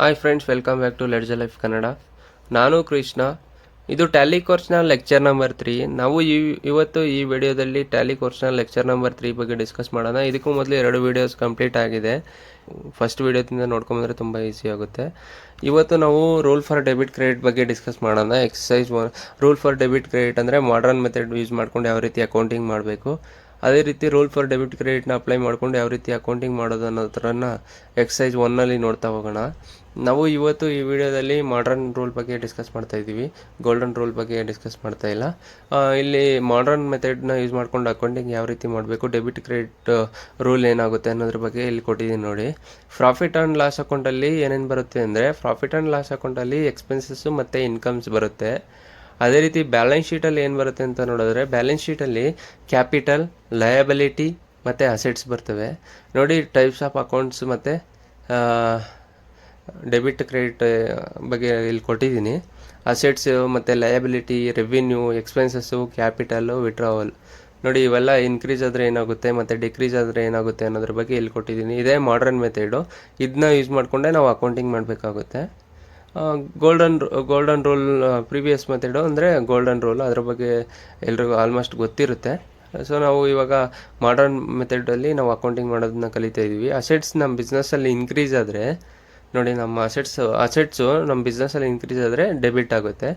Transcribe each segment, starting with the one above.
Hi friends, welcome back to Ledger Life Kannada. ನಾನು ಕೃಷ್ಣ. ಇದು Tally ಕೋರ್ಸ್ನ ಲೆಕ್ಚರ್ ನಂಬರ್ 3. ನಾವು ಇವತ್ತು ಈ ವಿಡಿಯೋದಲ್ಲಿ ಟ್ಯಾಲಿ ಕೋರ್ಸ್ನ ಲೆಕ್ಚರ್ ನಂಬರ್ 3 ಬಗ್ಗೆ ಡಿಸ್ಕಸ್ ಮಾಡೋಣ. ಇದಕ್ಕೂ ಮೊದಲು 2 ವೀಡಿಯೋಸ್ ಕಂಪ್ಲೀಟ್ ಆಗಿದೆ. ಫಸ್ಟ್ ವೀಡಿಯೋದಿಂದ ನೋಡ್ಕೊಂಬಂದರೆ ತುಂಬ ಈಸಿ ಆಗುತ್ತೆ. ಇವತ್ತು ನಾವು ರೂಲ್ ಫಾರ್ ಡೆಬಿಟ್ ಕ್ರೆಡಿಟ್ ಬಗ್ಗೆ ಡಿಸ್ಕಸ್ ಮಾಡೋಣ. Exercise 1. Rule for debit credit ಅಂದರೆ ಮಾಡರ್ನ್ ಮೆಥಡ್ ಯೂಸ್ ಮಾಡ್ಕೊಂಡು ಯಾವ ರೀತಿ ಅಕೌಂಟಿಂಗ್ ಮಾಡಬೇಕು, ಅದೇ ರೀತಿ ರೂಲ್ ಫಾರ್ ಡೆಬಿಟ್ ಕ್ರೆಡಿಟ್ನ ಅಪ್ಲೈ ಮಾಡ್ಕೊಂಡು ಯಾವ ರೀತಿ ಅಕೌಂಟಿಂಗ್ ಮಾಡೋದು ಅನ್ನೋದನ್ನ ಎಕ್ಸಸೈಸ್ 1ನಲ್ಲಿ ನೋಡ್ತಾ ಹೋಗೋಣ. ನಾವು ಇವತ್ತು ಈ ವಿಡಿಯೋದಲ್ಲಿ ಮಾಡರ್ನ್ ರೂಲ್ ಬಗ್ಗೆ ಡಿಸ್ಕಸ್ ಮಾಡ್ತಾ ಇದ್ದೀವಿ, ಗೋಲ್ಡನ್ ರೂಲ್ ಬಗ್ಗೆ ಡಿಸ್ಕಸ್ ಮಾಡ್ತಾ ಇಲ್ಲ. ಇಲ್ಲಿ ಮಾಡರ್ನ್ ಮೆಥಡ್ನ ಯೂಸ್ ಮಾಡ್ಕೊಂಡು ಅಕೌಂಟಿಂಗ್ ಯಾವ ರೀತಿ ಮಾಡಬೇಕು, ಡೆಬಿಟ್ ಕ್ರೆಡಿಟ್ ರೂಲ್ ಏನಾಗುತ್ತೆ ಅನ್ನೋದ್ರ ಬಗ್ಗೆ ಇಲ್ಲಿ ಕೊಟ್ಟಿದ್ದೀನಿ ನೋಡಿ. ಪ್ರಾಫಿಟ್ ಆ್ಯಂಡ್ ಲಾಸ್ ಅಕೌಂಟಲ್ಲಿ ಏನೇನು ಬರುತ್ತೆ ಅಂದರೆ, ಪ್ರಾಫಿಟ್ ಆ್ಯಂಡ್ ಲಾಸ್ ಅಕೌಂಟಲ್ಲಿ ಎಕ್ಸ್ಪೆನ್ಸಸ್ಸು ಮತ್ತು ಇನ್ಕಮ್ಸ್ ಬರುತ್ತೆ. ಅದೇ ರೀತಿ ಬ್ಯಾಲೆನ್ಸ್ ಶೀಟಲ್ಲಿ ಏನು ಬರುತ್ತೆ ಅಂತ ನೋಡಿದ್ರೆ, ಬ್ಯಾಲೆನ್ಸ್ ಶೀಟಲ್ಲಿ ಕ್ಯಾಪಿಟಲ್, ಲಯಬಿಲಿಟಿ ಮತ್ತು ಅಸೆಟ್ಸ್ ಬರ್ತವೆ ನೋಡಿ. ಟೈಪ್ಸ್ ಆಫ್ ಅಕೌಂಟ್ಸ್ ಮತ್ತು ಡೆಬಿಟ್ ಕ್ರೆಡಿಟ್ ಬಗ್ಗೆ ಇಲ್ಲಿ ಕೊಟ್ಟಿದ್ದೀನಿ. ಅಸೆಟ್ಸು ಮತ್ತು liability, revenue, expenses, capital, withdrawal ನೋಡಿ. ಇವೆಲ್ಲ ಇನ್ಕ್ರೀಸ್ ಆದರೆ ಏನಾಗುತ್ತೆ ಮತ್ತು ಡಿಕ್ರೀಸ್ ಆದರೆ ಏನಾಗುತ್ತೆ ಅನ್ನೋದ್ರ ಬಗ್ಗೆ ಇಲ್ಲಿ ಕೊಟ್ಟಿದ್ದೀನಿ. ಇದೇ ಮಾಡರ್ನ್ ಮೆಥಡು. ಇದನ್ನ ಯೂಸ್ ಮಾಡಿಕೊಂಡೇ ನಾವು ಅಕೌಂಟಿಂಗ್ ಮಾಡಬೇಕಾಗುತ್ತೆ. ಗೋಲ್ಡನ್ ರೂಲ್ ಪ್ರೀವಿಯಸ್ ಮೆಥಡು ಅಂದರೆ ಗೋಲ್ಡನ್ ರೂಲ್, ಅದರ ಬಗ್ಗೆ ಎಲ್ರಿಗೂ ಆಲ್ಮೋಸ್ಟ್ ಗೊತ್ತಿರುತ್ತೆ. ಸೊ ನಾವು ಇವಾಗ ಮಾಡರ್ನ್ ಮೆಥಡಲ್ಲಿ ನಾವು ಅಕೌಂಟಿಂಗ್ ಮಾಡೋದನ್ನ ಕಲಿತಾ ಇದ್ದೀವಿ. ಅಸೆಟ್ಸ್ ನಮ್ಮ ಬಿಸ್ನೆಸ್ಸಲ್ಲಿ ಇನ್ಕ್ರೀಸ್ ಆದರೆ ನೋಡಿ, ನಮ್ಮ ಅಸೆಟ್ಸು ನಮ್ಮ ಬಿಸ್ನೆಸ್ಸಲ್ಲಿ ಇನ್ಕ್ರೀಸ್ ಆದರೆ ಡೆಬಿಟ್ ಆಗುತ್ತೆ,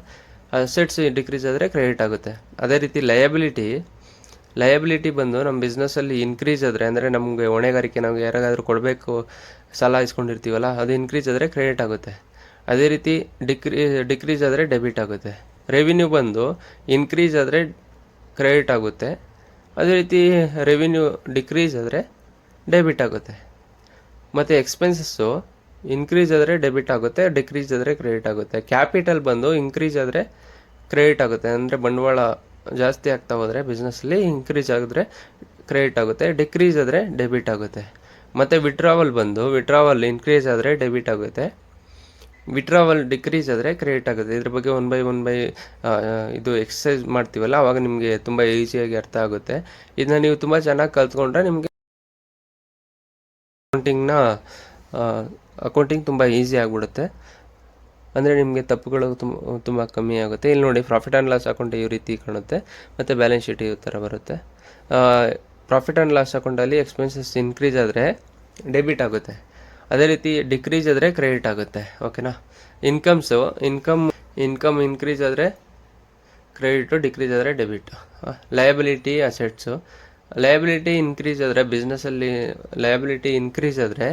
ಅಸೆಟ್ಸ್ ಡಿಕ್ರೀಸ್ ಆದರೆ ಕ್ರೆಡಿಟ್ ಆಗುತ್ತೆ. ಅದೇ ರೀತಿ ಲಯಬಿಲಿಟಿ ಬಂದು ನಮ್ಮ ಬಿಸ್ನೆಸ್ಸಲ್ಲಿ ಇನ್ಕ್ರೀಸ್ ಆದರೆ, ಅಂದರೆ ನಮಗೆ ಹೊಣೆಗಾರಿಕೆ, ನಾವು ಯಾರಿಗಾದರೂ ಕೊಡಬೇಕು, ಸಾಲ ಇಸ್ಕೊಂಡಿರ್ತೀವಲ್ಲ, ಅದು ಇನ್ಕ್ರೀಸ್ ಆದರೆ ಕ್ರೆಡಿಟ್ ಆಗುತ್ತೆ. ಅದೇ ರೀತಿ ಡಿಕ್ರೀಸ್ ಆದರೆ ಡೆಬಿಟ್ ಆಗುತ್ತೆ. ರೆವಿನ್ಯೂ ಬಂದು ಇನ್ಕ್ರೀಸ್ ಆದರೆ ಕ್ರೆಡಿಟ್ ಆಗುತ್ತೆ. ಅದೇ ರೀತಿ ರೆವಿನ್ಯೂ ಡಿಕ್ರೀಸ್ ಆದರೆ ಡೆಬಿಟ್ ಆಗುತ್ತೆ. ಮತ್ತು ಎಕ್ಸ್ಪೆನ್ಸಸ್ಸು ಇನ್ಕ್ರೀಸ್ ಆದರೆ ಡೆಬಿಟ್ ಆಗುತ್ತೆ, ಡಿಕ್ರೀಸ್ ಆದರೆ ಕ್ರೆಡಿಟ್ ಆಗುತ್ತೆ. ಕ್ಯಾಪಿಟಲ್ ಬಂದು ಇನ್ಕ್ರೀಸ್ ಆದರೆ ಕ್ರೆಡಿಟ್ ಆಗುತ್ತೆ, ಅಂದರೆ ಬಂಡವಾಳ ಜಾಸ್ತಿ ಆಗ್ತಾ ಹೋದರೆ ಬಿಸ್ನೆಸ್ಸಲ್ಲಿ ಇನ್ಕ್ರೀಸ್ ಆಗಿದ್ರೆ ಕ್ರೆಡಿಟ್ ಆಗುತ್ತೆ, ಡಿಕ್ರೀಸ್ ಆದರೆ ಡೆಬಿಟ್ ಆಗುತ್ತೆ. ಮತ್ತು ವಿಡ್ರಾವಲ್ ಇನ್ಕ್ರೀಸ್ ಆದರೆ ಡೆಬಿಟ್ ಆಗುತ್ತೆ, ವಿಡ್ರಾವಲ್ ಡಿಕ್ರೀಸ್ ಆದರೆ ಕ್ರೆಡಿಟ್ ಆಗುತ್ತೆ. ಇದ್ರ ಬಗ್ಗೆ ಒನ್ ಬೈ ಇದು ಎಕ್ಸಸೈಸ್ ಮಾಡ್ತೀವಲ್ಲ, ಆವಾಗ ನಿಮಗೆ ತುಂಬ ಈಸಿಯಾಗಿ ಅರ್ಥ ಆಗುತ್ತೆ. ಇದನ್ನ ನೀವು ತುಂಬ ಚೆನ್ನಾಗಿ ಕಲ್ತ್ಕೊಂಡ್ರೆ ನಿಮಗೆ ಅಕೌಂಟಿಂಗ್ ತುಂಬ ಈಸಿ ಆಗಿಬಿಡುತ್ತೆ. ಅಂದರೆ ನಿಮಗೆ ತಪ್ಪುಗಳು ತುಂಬ ಕಮ್ಮಿ ಆಗುತ್ತೆ. ಇಲ್ಲಿ ನೋಡಿ, ಪ್ರಾಫಿಟ್ ಆ್ಯಂಡ್ ಲಾಸ್ ಅಕೌಂಟ್ ಈ ರೀತಿ ಕಾಣುತ್ತೆ ಮತ್ತು ಬ್ಯಾಲೆನ್ಸ್ ಶೀಟ್ ಈ ಥರ ಬರುತ್ತೆ. ಪ್ರಾಫಿಟ್ ಆ್ಯಂಡ್ ಲಾಸ್ ಅಕೌಂಟಲ್ಲಿ ಎಕ್ಸ್ಪೆನ್ಸಸ್ ಇನ್ಕ್ರೀಸ್ ಆದರೆ ಡೆಬಿಟ್ ಆಗುತ್ತೆ, ಅದೇ ರೀತಿ ಡಿಕ್ರೀಸ್ ಆದರೆ ಕ್ರೆಡಿಟ್ ಆಗುತ್ತೆ. ಓಕೆನಾ. ಇನ್ಕಮ್ ಇನ್ಕ್ರೀಸ್ ಆದರೆ ಕ್ರೆಡಿಟು, ಡಿಕ್ರೀಸ್ ಆದರೆ debit. Liability, assets. Liability increase ಆದರೆ ಬಿಸ್ನೆಸ್ಸಲ್ಲಿ ಲಯಬಿಲಿಟಿ ಇನ್ಕ್ರೀಸ್ ಆದರೆ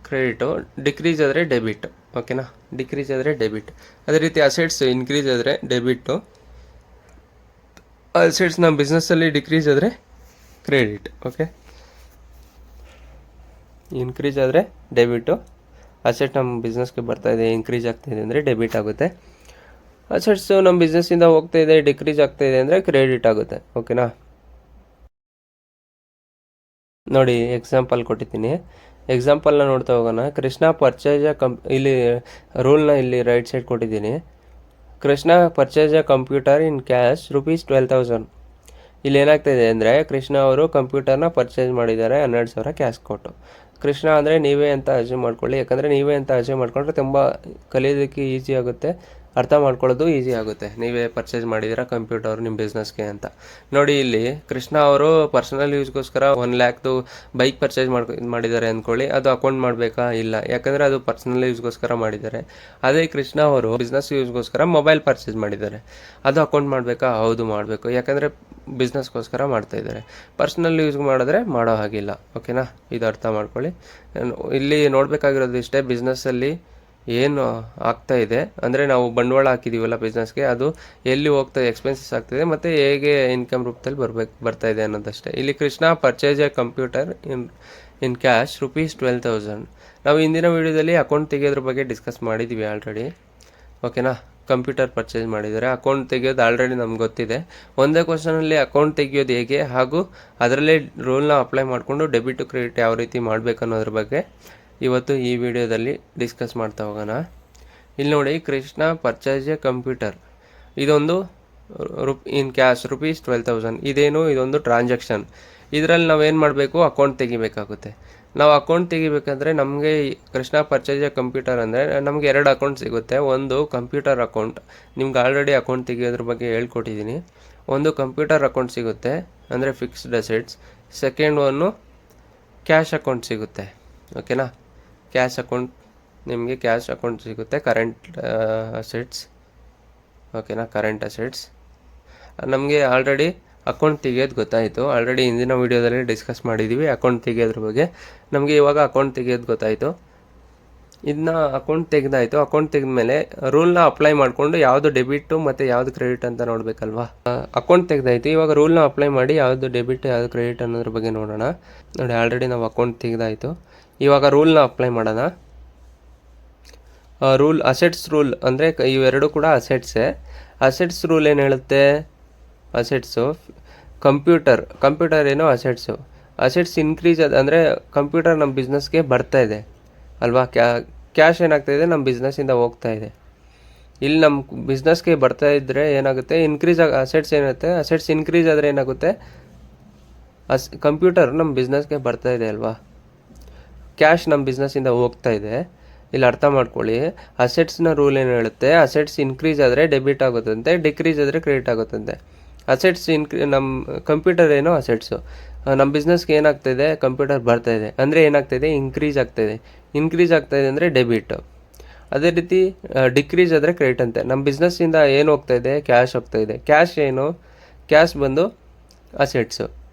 ಕ್ರೆಡಿಟು, ಡಿಕ್ರೀಸ್ ಆದರೆ ಡೆಬಿಟ್. ಓಕೆನಾ. ಡಿಕ್ರೀಸ್ ಆದರೆ ಡೆಬಿಟ್. ಅದೇ ರೀತಿ ಅಸೆಟ್ಸ್ ಇನ್ಕ್ರೀಸ್ ಆದರೆ ಡೆಬಿಟ್ಟು, ಅಸೆಟ್ಸ್ ನಮ್ಮ ಬಿಸ್ನೆಸ್ಸಲ್ಲಿ ಡಿಕ್ರೀಸ್ ಆದರೆ ಕ್ರೆಡಿಟ್. ಓಕೆ. ಇನ್ಕ್ರೀಸ್ ಆದರೆ ಡೆಬಿಟು, ಅಸೆಟ್ ನಮ್ಮ ಬಿಸ್ನೆಸ್ಗೆ ಬರ್ತಾಯಿದೆ, ಇನ್ಕ್ರೀಸ್ ಆಗ್ತಾಯಿದೆ ಅಂದರೆ ಡೆಬಿಟ್ ಆಗುತ್ತೆ. ಅಸೆಟ್ಸು ನಮ್ಮ ಬಿಸ್ನೆಸ್ಸಿಂದ ಹೋಗ್ತಾಯಿದೆ, ಡಿಕ್ರೀಸ್ ಆಗ್ತಾಯಿದೆ ಅಂದರೆ ಕ್ರೆಡಿಟ್ ಆಗುತ್ತೆ. ಓಕೆನಾ. ನೋಡಿ, ಎಕ್ಸಾಂಪಲ್ ಕೊಟ್ಟಿದ್ದೀನಿ. ಎಕ್ಸಾಂಪಲ್ನ ನೋಡ್ತಾ ಹೋಗೋಣ. ಕೃಷ್ಣ ಪರ್ಚೇಸ್ ಇಲ್ಲಿ ರೂಲ್ನ ಇಲ್ಲಿ ರೈಟ್ ಸೈಡ್ ಕೊಟ್ಟಿದ್ದೀನಿ. ಕೃಷ್ಣ ಪರ್ಚೇಸ್ ಕಂಪ್ಯೂಟರ್ ಇನ್ ಕ್ಯಾಶ್ ₹12,000. ಇಲ್ಲಿ ಏನಾಗ್ತಾಯಿದೆ ಅಂದರೆ, ಕೃಷ್ಣ ಅವರು ಕಂಪ್ಯೂಟರ್ನ ಪರ್ಚೇಸ್ ಮಾಡಿದ್ದಾರೆ 12,000 ಕ್ಯಾಶ್ ಕೊಟ್ಟು. ಕೃಷ್ಣ ಅಂದರೆ ನೀವೇ ಅಂತ ಅಸ್ಯೂಮ್ ಮಾಡ್ಕೊಳ್ಳಿ, ಯಾಕಂದರೆ ನೀವೇ ಅಂತ ಅಸ್ಯೂಮ್ ಮಾಡ್ಕೊಂಡ್ರೆ ತುಂಬ ಕಲಿಯೋದಕ್ಕೆ ಈಸಿ ಆಗುತ್ತೆ, ಅರ್ಥ ಮಾಡ್ಕೊಳ್ಳೋದು ಈಸಿ ಆಗುತ್ತೆ. ನೀವೇ ಪರ್ಚೇಸ್ ಮಾಡಿದ್ದೀರಾ ಕಂಪ್ಯೂಟರ್ ನಿಮ್ಮ ಬಿಸ್ನೆಸ್ಗೆ ಅಂತ. ನೋಡಿ, ಇಲ್ಲಿ ಕೃಷ್ಣ ಅವರು ಪರ್ಸನಲ್ ಯೂಸ್ಗೋಸ್ಕರ 1,00,000 ಬೈಕ್ ಪರ್ಚೇಸ್ ಮಾಡಿದ್ದಾರೆ ಅಂದ್ಕೊಳ್ಳಿ, ಅದು ಅಕೌಂಟ್ ಮಾಡಬೇಕಾ? ಇಲ್ಲ, ಯಾಕಂದರೆ ಅದು ಪರ್ಸನಲ್ ಯೂಸ್ಗೋಸ್ಕರ ಮಾಡಿದ್ದಾರೆ. ಅದೇ ಕೃಷ್ಣ ಅವರು ಬಿಸ್ನೆಸ್ ಯೂಸ್ಗೋಸ್ಕರ ಮೊಬೈಲ್ ಪರ್ಚೇಸ್ ಮಾಡಿದ್ದಾರೆ, ಅದು ಅಕೌಂಟ್ ಮಾಡಬೇಕಾ? ಹೌದು, ಮಾಡಬೇಕು, ಯಾಕಂದರೆ ಬಿಸ್ನೆಸ್ಗೋಸ್ಕರ ಮಾಡ್ತಾಯಿದ್ದಾರೆ. ಪರ್ಸ್ನಲ್ ಯೂಸ್ ಮಾಡಿದ್ರೆ ಮಾಡೋ ಹಾಗಿಲ್ಲ. ಓಕೆನಾ. ಇದು ಅರ್ಥ ಮಾಡ್ಕೊಳ್ಳಿ. ಇಲ್ಲಿ ನೋಡಬೇಕಾಗಿರೋದು ಇಷ್ಟೇ, ಬಿಸ್ನೆಸ್ಸಲ್ಲಿ ಏನು ಆಗ್ತಾ ಇದೆ ಅಂದರೆ ನಾವು ಬಂಡವಾಳ ಹಾಕಿದ್ದೀವಲ್ಲ ಬಿಸ್ನೆಸ್ಗೆ, ಅದು ಎಲ್ಲಿ ಹೋಗ್ತಾ ಎಕ್ಸ್ಪೆನ್ಸಸ್ ಆಗ್ತಿದೆ ಮತ್ತು ಹೇಗೆ ಇನ್ಕಮ್ ರೂಪದಲ್ಲಿ ಬರ್ತಾ ಇದೆ ಅನ್ನೋದಷ್ಟೇ. ಇಲ್ಲಿ Krishna purchase A computer in cash ₹12,000. ನಾವು ಹಿಂದಿನ ವೀಡಿಯೋದಲ್ಲಿ ಅಕೌಂಟ್ ತೆಗೆಯೋದ್ರ ಬಗ್ಗೆ ಡಿಸ್ಕಸ್ ಮಾಡಿದ್ದೀವಿ ಆಲ್ರೆಡಿ. ಓಕೆನಾ. ಕಂಪ್ಯೂಟರ್ ಪರ್ಚೇಸ್ ಮಾಡಿದ್ದಾರೆ, ಅಕೌಂಟ್ ತೆಗೆಯೋದು ಆಲ್ರೆಡಿ ನಮ್ಗೆ ಗೊತ್ತಿದೆ. ಒಂದೇ ಕ್ವಶನಲ್ಲಿ ಅಕೌಂಟ್ ತೆಗೆಯೋದು ಹೇಗೆ ಹಾಗೂ ಅದರಲ್ಲೇ ರೂಲ್ನ ಅಪ್ಲೈ ಮಾಡಿಕೊಂಡು ಡೆಬಿಟ್ ಕ್ರೆಡಿಟ್ ಯಾವ ರೀತಿ ಮಾಡಬೇಕು ಅನ್ನೋದ್ರ ಬಗ್ಗೆ ಇವತ್ತು ಈ ವಿಡಿಯೋದಲ್ಲಿ ಡಿಸ್ಕಸ್ ಮಾಡ್ತಾ ಹೋಗೋಣ. ಇಲ್ಲಿ ನೋಡಿ, ಕೃಷ್ಣ ಪರ್ಚೇಸ್ ಎ ಕಂಪ್ಯೂಟರ್, ಇದೊಂದು ಇನ್ ಕ್ಯಾಶ್ ₹12,000. ಇದೊಂದು ಟ್ರಾನ್ಸಾಕ್ಷನ್. ಇದರಲ್ಲಿ ನಾವೇನು ಮಾಡಬೇಕು? ಅಕೌಂಟ್ ತೆಗಿಬೇಕಾಗುತ್ತೆ. ನಾವು ಅಕೌಂಟ್ ತೆಗಿಬೇಕಂದ್ರೆ ನಮಗೆ ಕೃಷ್ಣ ಪರ್ಚೇಸ್ ಕಂಪ್ಯೂಟರ್ ಅಂದರೆ ನಮಗೆ 2 ಅಕೌಂಟ್ ಸಿಗುತ್ತೆ. ಒಂದು ಕಂಪ್ಯೂಟರ್ ಅಕೌಂಟ್, ನಿಮ್ಗೆ ಆಲ್ರೆಡಿ ಅಕೌಂಟ್ ತೆಗಿಯೋದ್ರ ಬಗ್ಗೆ ಹೇಳ್ಕೊಟ್ಟಿದ್ದೀನಿ. ಒಂದು ಕಂಪ್ಯೂಟರ್ ಅಕೌಂಟ್ ಸಿಗುತ್ತೆ ಅಂದರೆ fixed assets. Second one cash account ಸಿಗುತ್ತೆ. ಓಕೆನಾ, ಕ್ಯಾಶ್ ಅಕೌಂಟ್, ನಿಮಗೆ ಕ್ಯಾಶ್ ಅಕೌಂಟ್ ಸಿಗುತ್ತೆ, ಕರೆಂಟ್ ಅಸೆಟ್ಸ್. ಓಕೆನಾ, ಕರೆಂಟ್ ಅಸೆಟ್ಸ್. ನಮಗೆ ಆಲ್ರೆಡಿ ಅಕೌಂಟ್ ತೆಗಿಯೋದು ಗೊತ್ತಾಯಿತು. ಆಲ್ರೆಡಿ ಹಿಂದಿನ ವೀಡಿಯೋದಲ್ಲಿ ಡಿಸ್ಕಸ್ ಮಾಡಿದ್ದೀವಿ ಅಕೌಂಟ್ ತೆಗಿಯೋದ್ರ ಬಗ್ಗೆ. ನಮಗೆ ಇವಾಗ ಅಕೌಂಟ್ ತೆಗಿಯೋದು ಗೊತ್ತಾಯಿತು. ಇದನ್ನ ಅಕೌಂಟ್ ತೆಗೆದಾಯಿತು. ಅಕೌಂಟ್ ತೆಗೆದ್ಮೇಲೆ ರೂಲ್ನ ಅಪ್ಲೈ ಮಾಡಿಕೊಂಡು ಯಾವುದು ಡೆಬಿಟ್ ಮತ್ತು ಯಾವುದು ಕ್ರೆಡಿಟ್ ಅಂತ ನೋಡಬೇಕಲ್ವಾ. ಅಕೌಂಟ್ ತೆಗೆದಾಯಿತು. ಇವಾಗ ರೂಲ್ನ ಅಪ್ಲೈ ಮಾಡಿ ಯಾವುದು ಡೆಬಿಟ್ ಯಾವುದು ಕ್ರೆಡಿಟ್ ಅನ್ನೋದ್ರ ಬಗ್ಗೆ ನೋಡೋಣ. ನೋಡಿ, ಆಲ್ರೆಡಿ ನಾವು ಅಕೌಂಟ್ ತೆಗೆದಾಯಿತು. ಇವಾಗ ರೂಲ್ನ ಅಪ್ಲೈ ಮಾಡೋಣ. ರೂಲ್, ಅಸೆಟ್ಸ್ ರೂಲ್ ಅಂದರೆ ಇವೆರಡು ಕೂಡ ಅಸೆಟ್ಸೇ. ಅಸೆಟ್ಸ್ ರೂಲ್ ಏನು ಹೇಳುತ್ತೆ? ಅಸೆಟ್ಸು ಕಂಪ್ಯೂಟರ್ ಏನೋ ಅಸೆಟ್ಸು. ಅಸೆಟ್ಸ್ ಇನ್ಕ್ರೀಸ್ ಅಂದರೆ ಕಂಪ್ಯೂಟರ್ ನಮ್ಮ ಬಿಸ್ನೆಸ್ಗೆ ಬರ್ತಾ ಇದೆ ಅಲ್ವಾ. ಕ್ಯಾಶ್ ಏನಾಗ್ತಾಯಿದೆ, ನಮ್ಮ ಬಿಸ್ನೆಸ್ಸಿಂದ ಹೋಗ್ತಾ ಇದೆ. ಇಲ್ಲಿ ನಮ್ಮ ಬಿಸ್ನೆಸ್ಗೆ ಬರ್ತಾ ಇದ್ದರೆ ಏನಾಗುತ್ತೆ, ಇನ್ಕ್ರೀಸ್ ಅಸೆಟ್ಸ್ ಏನಾಗುತ್ತೆ, ಅಸೆಟ್ಸ್ ಇನ್ಕ್ರೀಸ್ ಆದರೆ ಏನಾಗುತ್ತೆ, ಕಂಪ್ಯೂಟರ್ ನಮ್ಮ ಬಿಸ್ನೆಸ್ಗೆ ಬರ್ತಾ ಇದೆ ಅಲ್ವಾ. ಕ್ಯಾಶ್ ನಮ್ಮ ಬಿಸ್ನೆಸ್ಸಿಂದ ಹೋಗ್ತಾ ಇದೆ. ಇಲ್ಲಿ ಅರ್ಥ ಮಾಡ್ಕೊಳ್ಳಿ, ಅಸೆಟ್ಸ್ನ ರೂಲ್ ಏನು ಹೇಳುತ್ತೆ, ಅಸೆಟ್ಸ್ ಇನ್ಕ್ರೀಸ್ ಆದರೆ ಡೆಬಿಟ್ ಆಗುತ್ತಂತೆ, ಡಿಕ್ರೀಸ್ ಆದರೆ ಕ್ರೆಡಿಟ್ ಆಗುತ್ತಂತೆ. ಅಸೆಟ್ಸ್ ನಮ್ಮ ಕಂಪ್ಯೂಟರ್ ಏನೋ ಅಸೆಟ್ಸು, ನಮ್ಮ ಬಿಸ್ನೆಸ್ಗೆ ಏನಾಗ್ತಾಯಿದೆ, ಕಂಪ್ಯೂಟರ್ ಬರ್ತಾಯಿದೆ ಅಂದರೆ ಏನಾಗ್ತಾಯಿದೆ, ಇನ್ಕ್ರೀಸ್ ಆಗ್ತಾಯಿದೆ. ಇನ್ಕ್ರೀಸ್ ಆಗ್ತಾಯಿದೆ ಅಂದರೆ ಡೆಬಿಟ್. ಅದೇ ರೀತಿ ಡಿಕ್ರೀಸ್ ಆದರೆ ಕ್ರೆಡಿಟ್ ಅಂತೆ. ನಮ್ಮ ಬಿಸ್ನೆಸ್ಸಿಂದ ಏನು ಹೋಗ್ತಾಯಿದೆ, ಕ್ಯಾಶ್ ಹೋಗ್ತಾಯಿದೆ. ಕ್ಯಾಶ್ ಏನು, ಕ್ಯಾಶ್ ಬಂದು ಅಸೆಟ್ಸು,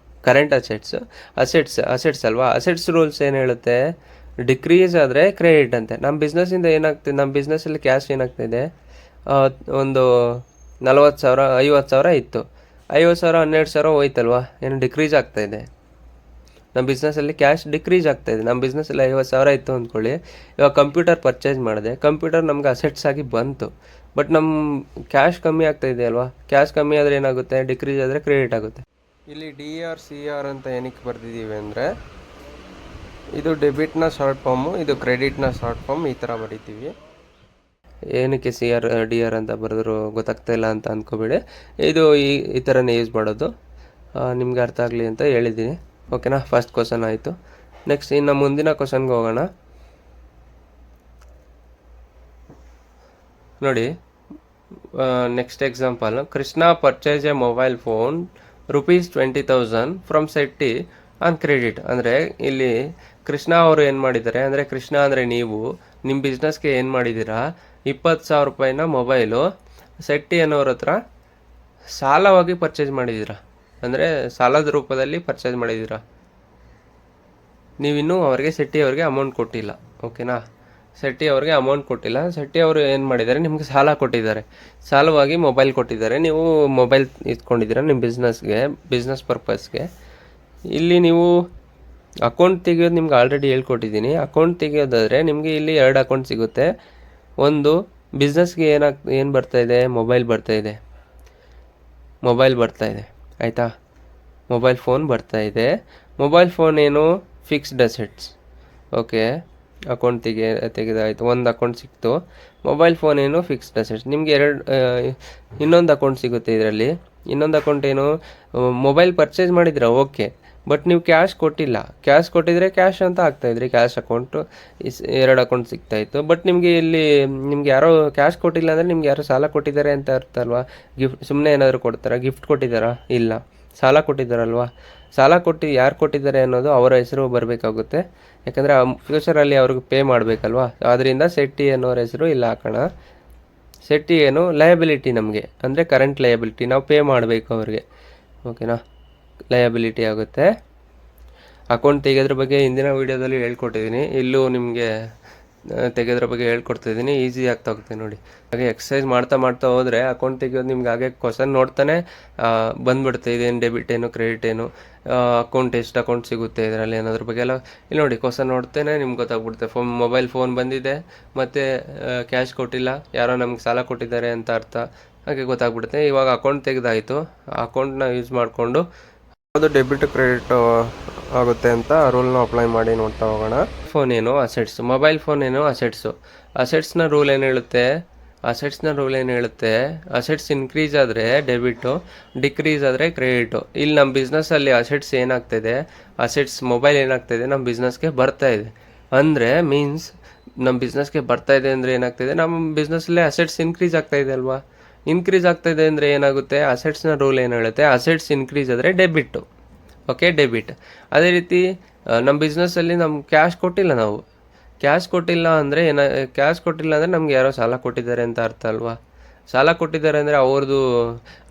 ಕರೆಂಟ್ ಅಸೆಟ್ಸ್ ಅಲ್ವಾ. ಅಸೆಟ್ಸ್ ರೂಲ್ಸ್ ಏನು ಹೇಳುತ್ತೆ, ಡಿಕ್ರೀಸ್ ಆದರೆ ಕ್ರೆಡಿಟ್ ಅಂತೆ. ನಮ್ಮ ಬಿಸ್ನೆಸ್ಸಿಂದ ಏನಾಗ್ತದೆ, ನಮ್ಮ ಬಿಸ್ನೆಸ್ಸಲ್ಲಿ ಕ್ಯಾಶ್ ಏನಾಗ್ತಾಯಿದೆ, ಒಂದು 40,000 50,000 ಇತ್ತು, 50,000 12,000 ಹೋಯ್ತಲ್ವಾ, ಏನು ಡಿಕ್ರೀಸ್ ಆಗ್ತಾಯಿದೆ. ನಮ್ಮ ಬಿಸ್ನೆಸ್ಸಲ್ಲಿ ಕ್ಯಾಶ್ ಡಿಕ್ರೀಸ್ ಆಗ್ತಾಯಿದೆ. ನಮ್ಮ ಬಿಸ್ನೆಸ್ಸಲ್ಲಿ 50,000 ಇತ್ತು ಅಂದ್ಕೊಳ್ಳಿ. ಇವಾಗ ಕಂಪ್ಯೂಟರ್ ಪರ್ಚೇಸ್ ಮಾಡಿದೆ, ಕಂಪ್ಯೂಟರ್ ನಮ್ಗೆ ಅಸೆಟ್ಸ್ ಆಗಿ ಬಂತು. ಬಟ್ ನಮ್ಮ ಕ್ಯಾಶ್ ಕಮ್ಮಿ ಆಗ್ತಾಯಿದೆ ಅಲ್ವಾ. ಕ್ಯಾಶ್ ಕಮ್ಮಿ ಆದರೆ ಏನಾಗುತ್ತೆ, ಡಿಕ್ರೀಸ್ ಆದರೆ ಕ್ರೆಡಿಟ್ ಆಗುತ್ತೆ. ಇಲ್ಲಿ DR CR ಅಂತ ಏನಕ್ಕೆ ಬರ್ದಿದ್ದೀವಿ ಅಂದರೆ, ಇದು ಡೆಬಿಟ್ನ ಶಾರ್ಟ್ ಫಾರ್ಮು, ಇದು ಕ್ರೆಡಿಟ್ನ ಶಾರ್ಟ್ ಫಾರ್ಮ್, ಈ ಥರ ಬರೀತೀವಿ. ಏನಕ್ಕೆ DR ಅಂತ ಬರೆದ್ರು ಗೊತ್ತಾಗ್ತಾ ಇಲ್ಲ ಅಂತ ಅಂದ್ಕೋಬೇಡಿ. ಇದು ಈ ಥರನೇ ಯೂಸ್ ಮಾಡೋದು. ನಿಮ್ಗೆ ಅರ್ಥ ಆಗಲಿ ಅಂತ ಹೇಳಿದ್ದೀನಿ. ಓಕೆನಾ, ಫಸ್ಟ್ ಕ್ವಶನ್ ಆಯಿತು. ನೆಕ್ಸ್ಟ್ ಇನ್ನು ಮುಂದಿನ ಕ್ವಶನ್ಗೆ ಹೋಗೋಣ. ನೋಡಿ, next example, Krishna purchase A mobile phone ₹20,000 from Setty on credit. ಅಂದರೆ ಇಲ್ಲಿ ಕೃಷ್ಣ ಅವರು ಏನು ಮಾಡಿದ್ದಾರೆ ಅಂದರೆ, ಕೃಷ್ಣ ಅಂದರೆ ನೀವು ನಿಮ್ಮ ಬಿಸ್ನೆಸ್ಗೆ ಏನು ಮಾಡಿದ್ದೀರಾ, 20,000 ರೂಪಾಯಿನ ಮೊಬೈಲು ಸೆಟ್ಟಿ ಅನ್ನೋರ ಹತ್ರ ಸಾಲವಾಗಿ ಪರ್ಚೇಸ್ ಮಾಡಿದ್ದೀರಾ. ಅಂದರೆ ಸಾಲದ ರೂಪದಲ್ಲಿ ಪರ್ಚೇಸ್ ಮಾಡಿದ್ದೀರಾ. ನೀವಿನ್ನೂ ಅವರಿಗೆ ಸೆಟ್ಟಿ ಅವ್ರಿಗೆ ಅಮೌಂಟ್ ಕೊಟ್ಟಿಲ್ಲ. ಓಕೆನಾ, ಸೆಟ್ಟಿ ಅವ್ರಿಗೆ ಅಮೌಂಟ್ ಕೊಟ್ಟಿಲ್ಲ. ಸೆಟ್ಟಿ ಅವರು ಏನು ಮಾಡಿದ್ದಾರೆ, ನಿಮಗೆ ಸಾಲ ಕೊಟ್ಟಿದ್ದಾರೆ, ಸಾಲವಾಗಿ ಮೊಬೈಲ್ ಕೊಟ್ಟಿದ್ದಾರೆ. ನೀವು ಮೊಬೈಲ್ ಇಟ್ಕೊಂಡಿದ್ದೀರಾ ನಿಮ್ಮ ಬಿಸ್ನೆಸ್ ಪರ್ಪಸ್ಗೆ. ಇಲ್ಲಿ ನೀವು ಅಕೌಂಟ್ ತೆಗಿಯೋದು ನಿಮ್ಗೆ ಆಲ್ರೆಡಿ ಹೇಳ್ಕೊಟ್ಟಿದ್ದೀನಿ. ಅಕೌಂಟ್ ತೆಗಿಯೋದಾದರೆ ನಿಮಗೆ ಇಲ್ಲಿ 2 ಅಕೌಂಟ್ ಸಿಗುತ್ತೆ. ಒಂದು ಬಿಸ್ನೆಸ್ಗೆ ಏನು ಬರ್ತಾಯಿದೆ, ಮೊಬೈಲ್ ಬರ್ತಾಯಿದೆ, ಆಯಿತಾ. ಮೊಬೈಲ್ ಫೋನ್ ಬರ್ತಾಯಿದೆ. ಮೊಬೈಲ್ ಫೋನ್ ಏನು, ಫಿಕ್ಸ್ಡ್ ಅಸೆಟ್ಸ್. ಓಕೆ, ಅಕೌಂಟ್ ತೆಗೆದಾಯಿತು. ಒಂದು ಅಕೌಂಟ್ ಸಿಕ್ತು. ಮೊಬೈಲ್ ಫೋನ್ ಏನು, ಫಿಕ್ಸ್ಡ್ ಅಸೆಟ್ಸ್. ನಿಮಗೆ ಇನ್ನೊಂದು ಅಕೌಂಟ್ ಸಿಗುತ್ತೆ. ಇದರಲ್ಲಿ ಇನ್ನೊಂದು ಅಕೌಂಟ್ ಏನು, ಮೊಬೈಲ್ ಪರ್ಚೇಸ್ ಮಾಡಿದ್ದೀರಾ, ಓಕೆ, ಬಟ್ ನೀವು ಕ್ಯಾಶ್ ಕೊಟ್ಟಿಲ್ಲ. ಕ್ಯಾಶ್ ಕೊಟ್ಟಿದ್ರೆ ಕ್ಯಾಶ್ ಅಂತ ಹಾಕ್ತಾಯಿದ್ರಿ, ಕ್ಯಾಶ್ ಅಕೌಂಟು 2 ಅಕೌಂಟ್ ಸಿಗ್ತಾಯಿತ್ತು. ಬಟ್ ನಿಮಗೆ ನಿಮ್ಗೆ ಯಾರೋ ಕ್ಯಾಶ್ ಕೊಟ್ಟಿಲ್ಲ ಅಂದರೆ ನಿಮ್ಗೆ ಯಾರೋ ಸಾಲ ಕೊಟ್ಟಿದ್ದಾರೆ ಅಂತ ಅರ್ಥ ಅಲ್ವಾ. ಸುಮ್ಮನೆ ಏನಾದರೂ ಕೊಡ್ತಾರಾ, ಗಿಫ್ಟ್ ಕೊಟ್ಟಿದ್ದಾರಾ, ಇಲ್ಲ, ಸಾಲ ಕೊಟ್ಟಿದ್ದಾರಲ್ವಾ. ಸಾಲ ಯಾರು ಕೊಟ್ಟಿದ್ದಾರೆ ಅನ್ನೋದು ಅವರ ಹೆಸರು ಬರಬೇಕಾಗುತ್ತೆ. ಯಾಕಂದರೆ ಫ್ಯೂಚರಲ್ಲಿ ಅವ್ರಿಗೆ ಪೇ ಮಾಡಬೇಕಲ್ವಾ. ಆದ್ದರಿಂದ ಸೆಟ್ಟಿ ಅನ್ನೋರ ಹೆಸರು ಇಲ್ಲ ಹಾಕೋಣ. ಸೆಟ್ಟಿ ಏನು, ಲಯಬಿಲಿಟಿ ನಮಗೆ, ಅಂದರೆ ಕರೆಂಟ್ ಲಯಬಿಲಿಟಿ, ನಾವು ಪೇ ಮಾಡಬೇಕು ಅವ್ರಿಗೆ. ಓಕೆನಾ, ಲಯಬಿಲಿಟಿ ಆಗುತ್ತೆ. ಅಕೌಂಟ್ ತೆಗೆಯೋದ್ರ ಬಗ್ಗೆ ಹಿಂದಿನ ವೀಡಿಯೋದಲ್ಲಿ ಹೇಳ್ಕೊಟ್ಟಿದ್ದೀನಿ. ಇಲ್ಲೂ ನಿಮಗೆ ತೆಗೆಯೋದ್ರ ಬಗ್ಗೆ ಹೇಳ್ಕೊಡ್ತಿದ್ದೀನಿ. ಈಸಿ ಆಗ್ತಾ ಹೋಗುತ್ತೆ ನೋಡಿ. ಹಾಗೆ ಎಕ್ಸಸೈಸ್ ಮಾಡ್ತಾ ಹೋದರೆ ಅಕೌಂಟ್ ತೆಗೆಯೋದು ನಿಮ್ಗೆ ಹಾಗೆ ಕ್ವಶನ್ ನೋಡ್ತಾನೆ ಬಂದ್ಬಿಡುತ್ತೆ. ಇದೇನು ಡೆಬಿಟ್ ಏನು, ಕ್ರೆಡಿಟ್ ಏನು, ಅಕೌಂಟ್ ಎಷ್ಟು ಅಕೌಂಟ್ ಸಿಗುತ್ತೆ ಇದರಲ್ಲಿ ಅನ್ನೋದ್ರ ಬಗ್ಗೆ ಎಲ್ಲ ಇಲ್ಲಿ ನೋಡಿ. ಕ್ವಶನ್ ನೋಡ್ತೇನೆ ನಿಮ್ಗೆ ಗೊತ್ತಾಗ್ಬಿಡುತ್ತೆ. ಮೊಬೈಲ್ ಫೋನ್ ಬಂದಿದೆ ಮತ್ತು ಕ್ಯಾಶ್ ಕೊಟ್ಟಿಲ್ಲ, ಯಾರೋ ನಮ್ಗೆ ಸಾಲ ಕೊಟ್ಟಿದ್ದಾರೆ ಅಂತ ಅರ್ಥ. ಹಾಗೆ ಗೊತ್ತಾಗ್ಬಿಡುತ್ತೆ. ಇವಾಗ ಅಕೌಂಟ್ ತೆಗೆದಾಯಿತು. ಅಕೌಂಟ್ನ ಯೂಸ್ ಮಾಡಿಕೊಂಡು ಅದು ಡೆಬಿಟ್ ಕ್ರೆಡಿಟ್ ಆಗುತ್ತೆ ಅಂತ ರೂಲ್ನ ಅಪ್ಲೈ ಮಾಡಿ ನೋಡ್ತಾ ಹೋಗೋಣ. ಫೋನ್ ಏನು, ಅಸೆಟ್ಸು. ಮೊಬೈಲ್ ಫೋನ್ ಏನು, ಅಸೆಟ್ಸು. ಅಸೆಟ್ಸ್ನ ರೂಲ್ ಏನು ಹೇಳುತ್ತೆ, ಅಸೆಟ್ಸ್ನ ರೂಲ್ ಏನು ಹೇಳುತ್ತೆ, ಅಸೆಟ್ಸ್ ಇನ್ಕ್ರೀಸ್ ಆದರೆ ಡೆಬಿಟು, ಡಿಕ್ರೀಸ್ ಆದರೆ ಕ್ರೆಡಿಟು. ಇಲ್ಲಿ ನಮ್ಮ ಬಿಸ್ನೆಸ್ಸಲ್ಲಿ ಅಸೆಟ್ಸ್ ಏನಾಗ್ತಾಯಿದೆ, ಅಸೆಟ್ಸ್ ಮೊಬೈಲ್ ಏನಾಗ್ತಾಯಿದೆ ನಮ್ಮ ಬಿಸ್ನೆಸ್ಗೆ ಬರ್ತಾ ಇದೆ ಅಂದರೆ ಮೀನ್ಸ್ ನಮ್ಮ ಬಿಸ್ನೆಸ್ಗೆ ಬರ್ತಾ ಇದೆ ಅಂದರೆ ಏನಾಗ್ತಾಯಿದೆ, ನಮ್ಮ ಬಿಸ್ನೆಸ್ಸಲ್ಲೇ ಅಸೆಟ್ಸ್ ಇನ್ಕ್ರೀಸ್ ಆಗ್ತಾಯಿದೆ ಅಲ್ವಾ. ಇನ್ಕ್ರೀಸ್ ಆಗ್ತಾಯಿದೆ ಅಂದರೆ ಏನಾಗುತ್ತೆ, ಅಸೆಟ್ಸ್ನ ರೂಲ್ ಏನು ಹೇಳುತ್ತೆ, ಅಸೆಟ್ಸ್ ಇನ್ಕ್ರೀಸ್ ಆದರೆ ಡೆಬಿಟ್ಟು, ಓಕೆ, ಡೆಬಿಟ್. ಅದೇ ರೀತಿ ನಮ್ಮ ಬಿಸ್ನೆಸ್ಸಲ್ಲಿ ನಮ್ಮ ಕ್ಯಾಶ್ ಕೊಟ್ಟಿಲ್ಲ, ನಾವು ಕ್ಯಾಶ್ ಕೊಟ್ಟಿಲ್ಲ ಅಂದರೆ ಕ್ಯಾಶ್ ಕೊಟ್ಟಿಲ್ಲ ಅಂದರೆ ನಮ್ಗೆ ಯಾರೋ ಸಾಲ ಕೊಟ್ಟಿದ್ದಾರೆ ಅಂತ ಅರ್ಥ ಅಲ್ವಾ. ಸಾಲ ಕೊಟ್ಟಿದ್ದಾರೆ ಅಂದರೆ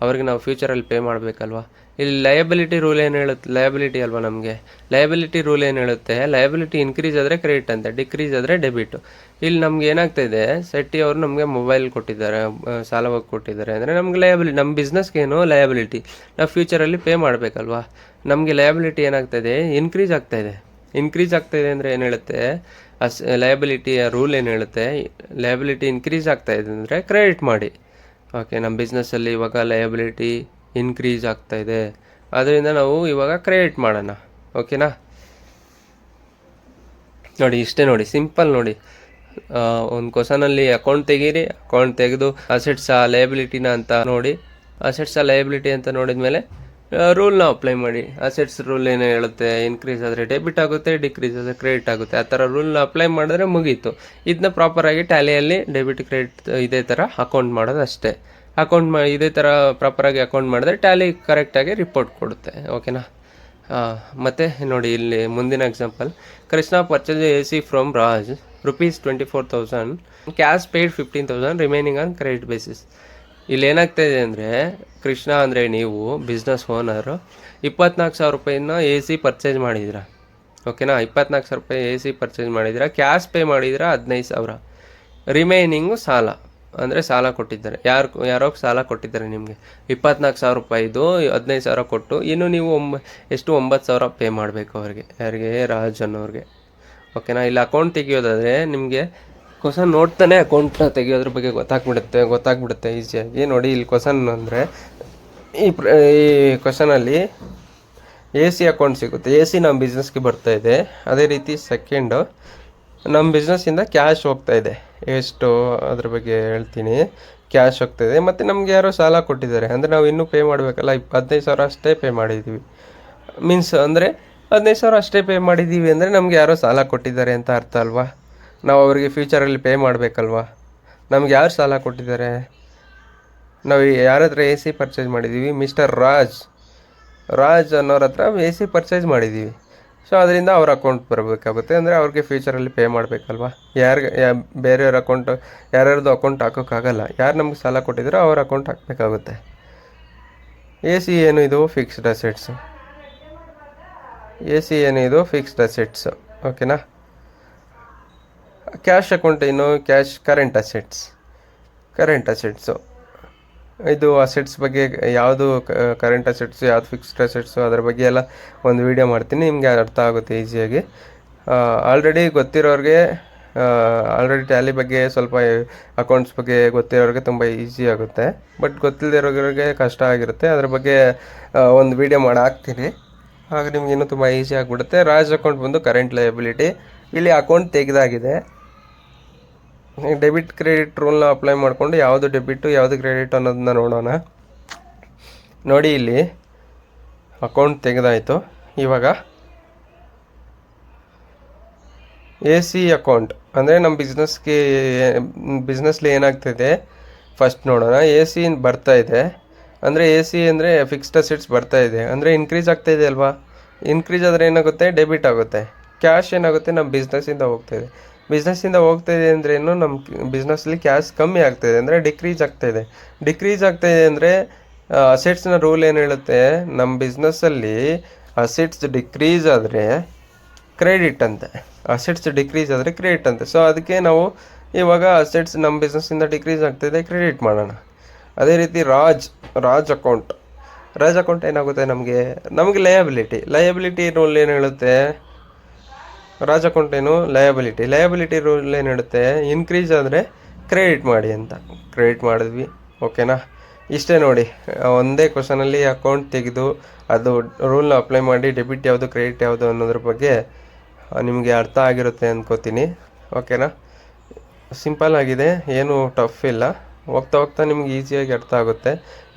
ಅವ್ರಿಗೆ ನಾವು ಫ್ಯೂಚರಲ್ಲಿ ಪೇ ಮಾಡಬೇಕಲ್ವಾ. ಇಲ್ಲಿ ಲಯಬಿಲಿಟಿ ರೂಲ್ ಏನು ಹೇಳುತ್ತೆ, ಲಯಬಿಲಿಟಿ ಅಲ್ವಾ ನಮಗೆ. ಲಯಬಿಲಿಟಿ ರೂಲ್ ಏನು ಹೇಳುತ್ತೆ, ಲಯಬಿಲಿಟಿ ಇನ್ಕ್ರೀಸ್ ಆದರೆ ಕ್ರೆಡಿಟ್ ಅಂತೆ, ಡಿಕ್ರೀಸ್ ಆದರೆ ಡೆಬಿಟು. ಇಲ್ಲಿ ನಮ್ಗೆ ಏನಾಗ್ತಾಯಿದೆ, ಶೆಟ್ಟಿ ಅವರು ನಮಗೆ ಮೊಬೈಲ್ ಕೊಟ್ಟಿದ್ದಾರೆ, ಸಾಲವಾಗಿ ಕೊಟ್ಟಿದ್ದಾರೆ ಅಂದರೆ ನಮ್ಗೆ ಲಯಬಿಲಿಟಿ, ನಮ್ಮ ಬಿಸ್ನೆಸ್ಗೇನು ಲಯಬಿಲಿಟಿ, ನಾವು ಫ್ಯೂಚರಲ್ಲಿ ಪೇ ಮಾಡಬೇಕಲ್ವಾ. ನಮಗೆ ಲಯಬಿಲಿಟಿ ಏನಾಗ್ತಾಯಿದೆ, ಇನ್ಕ್ರೀಸ್ ಆಗ್ತಾಯಿದೆ. ಇನ್ಕ್ರೀಸ್ ಆಗ್ತಾಯಿದೆ ಅಂದರೆ ಏನು ಹೇಳುತ್ತೆ, ಲಯಬಿಲಿಟಿಯ ರೂಲ್ ಏನು ಹೇಳುತ್ತೆ, ಲಯಬಿಲಿಟಿ ಇನ್ಕ್ರೀಸ್ ಆಗ್ತಾಯಿದೆ ಅಂದರೆ ಕ್ರೆಡಿಟ್ ಮಾಡಿ. ಓಕೆ, ನಮ್ಮ ಬಿಸ್ನೆಸ್ಸಲ್ಲಿ ಇವಾಗ ಲಯಬಿಲಿಟಿ ಇನ್ಕ್ರೀಸ್ ಆಗ್ತಾಯಿದೆ, ಅದರಿಂದ ನಾವು ಇವಾಗ ಕ್ರೆಡಿಟ್ ಮಾಡೋಣ. ಓಕೆನಾ. ನೋಡಿ ಇಷ್ಟೇ, ನೋಡಿ ಸಿಂಪಲ್. ನೋಡಿ ಒಂದು ಕ್ವಶನಲ್ಲಿ ಅಕೌಂಟ್ ತೆಗೀರಿ, ಅಕೌಂಟ್ ತೆಗೆದು ಅಸೆಟ್ಸಾ ಲಯಬಿಲಿಟಿನ ಅಂತ ನೋಡಿ, ಅಸೆಟ್ಸಾ ಲಯಬಿಲಿಟಿ ಅಂತ ನೋಡಿದ ಮೇಲೆ ರೂಲ್ನ ಅಪ್ಲೈ ಮಾಡಿ. ಅಸೆಟ್ಸ್ ರೂಲ್ ಏನು ಹೇಳುತ್ತೆ, ಇನ್ಕ್ರೀಸ್ ಆದರೆ ಡೆಬಿಟ್ ಆಗುತ್ತೆ, ಡಿಕ್ರೀಸ್ ಆದರೆ ಕ್ರೆಡಿಟ್ ಆಗುತ್ತೆ. ಆ ಥರ ರೂಲ್ನ ಅಪ್ಲೈ ಮಾಡಿದ್ರೆ ಮುಗೀತು. ಇದನ್ನ ಪ್ರಾಪರಾಗಿ ಟ್ಯಾಲಿಯಲ್ಲಿ ಡೆಬಿಟ್ ಕ್ರೆಡಿಟ್ ಇದೇ ಥರ ಅಕೌಂಟ್ ಮಾಡೋದು ಅಷ್ಟೇ. ಇದೇ ಥರ ಪ್ರಾಪರಾಗಿ ಅಕೌಂಟ್ ಮಾಡಿದ್ರೆ ಟ್ಯಾಲಿ ಕರೆಕ್ಟಾಗಿ ರಿಪೋರ್ಟ್ ಕೊಡುತ್ತೆ. ಓಕೆನಾ. ಮತ್ತು ನೋಡಿ ಇಲ್ಲಿ ಮುಂದಿನ example, Krishna purchase AC from Raj ₹24,000, cash paid 15,000, remaining on credit basis. ಇಲ್ಲಿ ಏನಾಗ್ತಾಯಿದೆ ಅಂದರೆ, ಕೃಷ್ಣ ಅಂದರೆ ನೀವು ಬಿಸ್ನೆಸ್ ಓನರು, 24,000 ರೂಪಾಯಿನ AC ಪರ್ಚೇಸ್ ಮಾಡಿದ್ದೀರಾ. ಓಕೆನಾ. 24,000 ರೂಪಾಯಿ AC ಪರ್ಚೇಸ್ ಮಾಡಿದ್ದೀರಾ, ಕ್ಯಾಶ್ ಪೇ ಮಾಡಿದ್ದೀರಾ 15,000, ರಿಮೈನಿಂಗು ಸಾಲ ಅಂದರೆ ಸಾಲ ಕೊಟ್ಟಿದ್ದಾರೆ, ಯಾರೋ ಸಾಲ ಕೊಟ್ಟಿದ್ದಾರೆ ನಿಮಗೆ 24,000 ರೂಪಾಯಿದು 15,000 ಕೊಟ್ಟು, ಇನ್ನು ನೀವು 9,000 ಪೇ ಮಾಡಬೇಕು ಅವ್ರಿಗೆ. ಯಾರಿಗೆ, ರಾಜ್ ಅನ್ನೋರಿಗೆ. ಓಕೆನಾ. ಇಲ್ಲಿ ಅಕೌಂಟ್ ತೆಗಿಯೋದಾದರೆ ನಿಮಗೆ ಕ್ವಶನ್ ನೋಡ್ತಾನೆ ಅಕೌಂಟ್ನ ತೆಗಿಯೋದ್ರ ಬಗ್ಗೆ ಗೊತ್ತಾಗ್ಬಿಡುತ್ತೆ ಈಸಿಯಾಗಿ. ನೋಡಿ ಇಲ್ಲಿ ಕ್ವಶನ್ ಅಂದರೆ ಈ ಕ್ವಶನಲ್ಲಿ AC ಅಕೌಂಟ್ ಸಿಗುತ್ತೆ. AC ನಮ್ಮ ಬಿಸ್ನೆಸ್ಗೆ ಬರ್ತಾಯಿದೆ. ಅದೇ ರೀತಿ ಸೆಕೆಂಡು, ನಮ್ಮ ಬಿಸ್ನೆಸ್ಸಿಂದ ಕ್ಯಾಶ್ ಹೋಗ್ತಾಯಿದೆ. ಎಷ್ಟು ಅದ್ರ ಬಗ್ಗೆ ಹೇಳ್ತೀನಿ. ಕ್ಯಾಶ್ ಹೋಗ್ತಾಯಿದೆ ಮತ್ತು ನಮ್ಗೆ ಯಾರೋ ಸಾಲ ಕೊಟ್ಟಿದ್ದಾರೆ ಅಂದರೆ ನಾವು ಇನ್ನೂ ಪೇ ಮಾಡಬೇಕಲ್ಲ, 15,000 ಅಷ್ಟೇ ಪೇ ಮಾಡಿದ್ದೀವಿ. ಮೀನ್ಸ್ ಅಂದರೆ 15,000 ಅಷ್ಟೇ ಪೇ ಮಾಡಿದ್ದೀವಿ ಅಂದರೆ ನಮ್ಗೆ ಯಾರೋ ಸಾಲ ಕೊಟ್ಟಿದ್ದಾರೆ ಅಂತ ಅರ್ಥ ಅಲ್ವಾ. ನಾವು ಅವರಿಗೆ ಫ್ಯೂಚರಲ್ಲಿ ಪೇ ಮಾಡಬೇಕಲ್ವಾ. ನಮ್ಗೆ ಯಾರು ಸಾಲ ಕೊಟ್ಟಿದ್ದಾರೆ, ನಾವು ಯಾರ ಹತ್ರ AC ಪರ್ಚೇಸ್ ಮಾಡಿದ್ದೀವಿ, ಮಿಸ್ಟರ್ ರಾಜ್ ಅನ್ನೋರ ಹತ್ರ AC ಪರ್ಚೇಸ್ ಮಾಡಿದ್ದೀವಿ. ಸೊ ಅದರಿಂದ ಅವ್ರ ಅಕೌಂಟ್ ಬರಬೇಕಾಗುತ್ತೆ, ಅಂದರೆ ಅವ್ರಿಗೆ ಫ್ಯೂಚರಲ್ಲಿ ಪೇ ಮಾಡಬೇಕಲ್ವಾ. ಬೇರೆಯವ್ರ ಅಕೌಂಟ್, ಯಾರ್ಯಾರ್ದು ಅಕೌಂಟ್ ಹಾಕೋಕ್ಕಾಗಲ್ಲ. ಯಾರು ನಮ್ಗೆ ಸಾಲ ಕೊಟ್ಟಿದ್ದಾರೋ ಅವ್ರ ಅಕೌಂಟ್ ಹಾಕಬೇಕಾಗುತ್ತೆ. AC ಏನು ಇದು, ಫಿಕ್ಸ್ಡ್ ಅಸೆಟ್ಸು. AC ಏನು ಇದು, ಫಿಕ್ಸ್ಡ್ ಅಸೆಟ್ಸು. ಓಕೆನಾ. ಕ್ಯಾಶ್ ಅಕೌಂಟ್ ಏನು, ಕ್ಯಾಶ್ ಕರೆಂಟ್ ಅಸೆಟ್ಸು. ಇದು ಅಸೆಟ್ಸ್ ಬಗ್ಗೆ ಯಾವುದು ಕರೆಂಟ್ ಅಸೆಟ್ಸು, ಯಾವುದು ಫಿಕ್ಸ್ಡ್ ಅಸೆಟ್ಸು, ಅದರ ಬಗ್ಗೆ ಎಲ್ಲ ಒಂದು ವಿಡಿಯೋ ಮಾಡ್ತೀನಿ, ನಿಮಗೆ ಅರ್ಥ ಆಗುತ್ತೆ ಈಸಿಯಾಗಿ. ಆಲ್ರೆಡಿ ಗೊತ್ತಿರೋರಿಗೆ, ಆಲ್ರೆಡಿ ಟ್ಯಾಲಿ ಬಗ್ಗೆ ಸ್ವಲ್ಪ ಅಕೌಂಟ್ಸ್ ಬಗ್ಗೆ ಗೊತ್ತಿರೋರಿಗೆ ತುಂಬ ಈಸಿ ಆಗುತ್ತೆ. ಬಟ್ ಗೊತ್ತಿಲ್ಲದಿರೋರಿಗೆ ಕಷ್ಟ ಆಗಿರುತ್ತೆ. ಅದ್ರ ಬಗ್ಗೆ ಒಂದು ವಿಡಿಯೋ ಮಾಡಿ ಹಾಕ್ತೀನಿ, ಆಗ ನಿಮ್ಗೆ ಇನ್ನೂ ತುಂಬ ಈಸಿ ಆಗಿಬಿಡುತ್ತೆ. ರಾಜ್ ಅಕೌಂಟ್ ಬಂದು ಕರೆಂಟ್ ಲಯಬಿಲಿಟಿ. ಇಲ್ಲಿ ಅಕೌಂಟ್ ತೆಗೆದಾಗಿದೆ. ಡೆಬಿಟ್ ಕ್ರೆಡಿಟ್ ರೂಲ್ನ ಅಪ್ಲೈ ಮಾಡಿಕೊಂಡು ಯಾವುದು ಡೆಬಿಟ್ಟು ಯಾವುದು ಕ್ರೆಡಿಟ್ ಅನ್ನೋದನ್ನ ನೋಡೋಣ. ನೋಡಿ ಇಲ್ಲಿ ಅಕೌಂಟ್ ತೆಗೆದಾಯಿತು. ಇವಾಗ AC ಅಕೌಂಟ್ ಅಂದರೆ ನಮ್ಮ ಬಿಸ್ನೆಸ್ಲಿ ಏನಾಗ್ತಿದೆ ಫಸ್ಟ್ ನೋಡೋಣ. AC ಬರ್ತಾ ಇದೆ ಅಂದರೆ AC ಅಂದರೆ ಫಿಕ್ಸ್ಡ್ ಅಸೆಟ್ಸ್ ಬರ್ತಾ ಇದೆ ಅಂದರೆ ಇನ್ಕ್ರೀಸ್ ಆಗ್ತಾಯಿದೆ ಅಲ್ವಾ. ಇನ್ಕ್ರೀಸ್ ಆದರೆ ಏನಾಗುತ್ತೆ, ಡೆಬಿಟ್ ಆಗುತ್ತೆ. ಕ್ಯಾಶ್ ಏನಾಗುತ್ತೆ, ನಮ್ಮ ಬಿಸ್ನೆಸ್ಸಿಂದ ಹೋಗ್ತಾಯಿದೆ. ಬಿಸ್ನೆಸ್ಸಿಂದ ಹೋಗ್ತಾಯಿದೆ ಅಂದ್ರೇನು, ನಮ್ಮ ಬಿಸ್ನೆಸ್ಲಿ ಕ್ಯಾಶ್ ಕಮ್ಮಿ ಆಗ್ತಾಯಿದೆ ಅಂದರೆ ಡಿಕ್ರೀಸ್ ಆಗ್ತಾಯಿದೆ ಅಂದರೆ ಅಸೆಟ್ಸ್ನ ರೂಲ್ ಏನು ಹೇಳುತ್ತೆ, ನಮ್ಮ ಬಿಸ್ನೆಸ್ಸಲ್ಲಿ ಅಸೆಟ್ಸ್ ಡಿಕ್ರೀಸ್ ಆದರೆ ಕ್ರೆಡಿಟ್ ಅಂತೆ. ಸೊ ಅದಕ್ಕೆ ನಾವು ಇವಾಗ ಅಸೆಟ್ಸ್ ನಮ್ಮ ಬಿಸ್ನೆಸ್ಸಿಂದ ಡಿಕ್ರೀಸ್ ಆಗ್ತಾಯಿದೆ, ಕ್ರೆಡಿಟ್ ಮಾಡೋಣ. ಅದೇ ರೀತಿ ರಾಜ್ ಅಕೌಂಟ್ ಏನಾಗುತ್ತೆ, ನಮಗೆ ಲಯಬಿಲಿಟಿ ರೂಲ್ ಏನು ಹೇಳುತ್ತೆ, ರಾಜ್ ಅಕೌಂಟ್ ಏನು ಲಯಬಿಲಿಟಿ ರೂಲ್ ಏನು ಹೇಳುತ್ತೆ, ಇನ್ಕ್ರೀಸ್ ಆದರೆ ಕ್ರೆಡಿಟ್ ಮಾಡಿ ಅಂತ. ಕ್ರೆಡಿಟ್ ಮಾಡಿದ್ವಿ. ಓಕೆನಾ. ಇಷ್ಟೇ ನೋಡಿ, ಒಂದೇ ಕ್ವಶನಲ್ಲಿ ಅಕೌಂಟ್ ತೆಗೆದು ಅದು ರೂಲ್ನ ಅಪ್ಲೈ ಮಾಡಿ ಡೆಬಿಟ್ ಯಾವುದು ಕ್ರೆಡಿಟ್ ಯಾವುದು ಅನ್ನೋದ್ರ ಬಗ್ಗೆ ನಿಮಗೆ ಅರ್ಥ ಆಗಿರುತ್ತೆ ಅಂದ್ಕೋತೀನಿ. ಓಕೆನಾ. ಸಿಂಪಲ್ ಆಗಿದೆ, ಏನು ಟಫ್ ಇಲ್ಲ. ಹೋಗ್ತಾ ಹೋಗ್ತಾ ನಿಮ್ಗೆ ಈಸಿಯಾಗಿ ಅರ್ಥ ಆಗುತ್ತೆ.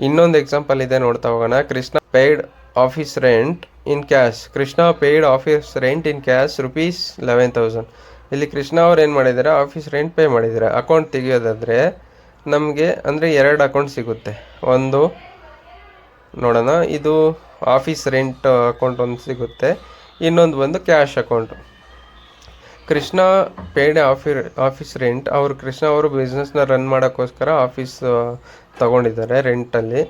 ಇನ್ನೊಂದು ಎಕ್ಸಾಂಪಲ್ ಇದೆ, ನೋಡ್ತಾ ಹೋಗೋಣ. Krishna paid office rent in cash. Krishna paid office rent in cash ₹11,000. ಇಲ್ಲಿ ಕೃಷ್ಣ ಅವ್ರು ಏನು ಮಾಡಿದ್ದಾರೆ, ಆಫೀಸ್ ರೆಂಟ್ ಪೇ ಮಾಡಿದ್ದಾರೆ. ಅಕೌಂಟ್ ತೆಗಿಯೋದಾದರೆ ನಮಗೆ ಅಂದರೆ 2 ಅಕೌಂಟ್ ಸಿಗುತ್ತೆ. ಒಂದು ನೋಡೋಣ, ಇದು ಆಫೀಸ್ ರೆಂಟ್ ಅಕೌಂಟ್ ಒಂದು ಸಿಗುತ್ತೆ, ಇನ್ನೊಂದು ಬಂದು cash account. Krishna paid office rent, Krishna ಅವರು ಬಿಸ್ನೆಸ್ನ ರನ್ ಮಾಡೋಕ್ಕೋಸ್ಕರ ಆಫೀಸ್ ತೊಗೊಂಡಿದ್ದಾರೆ ರೆಂಟಲ್ಲಿ.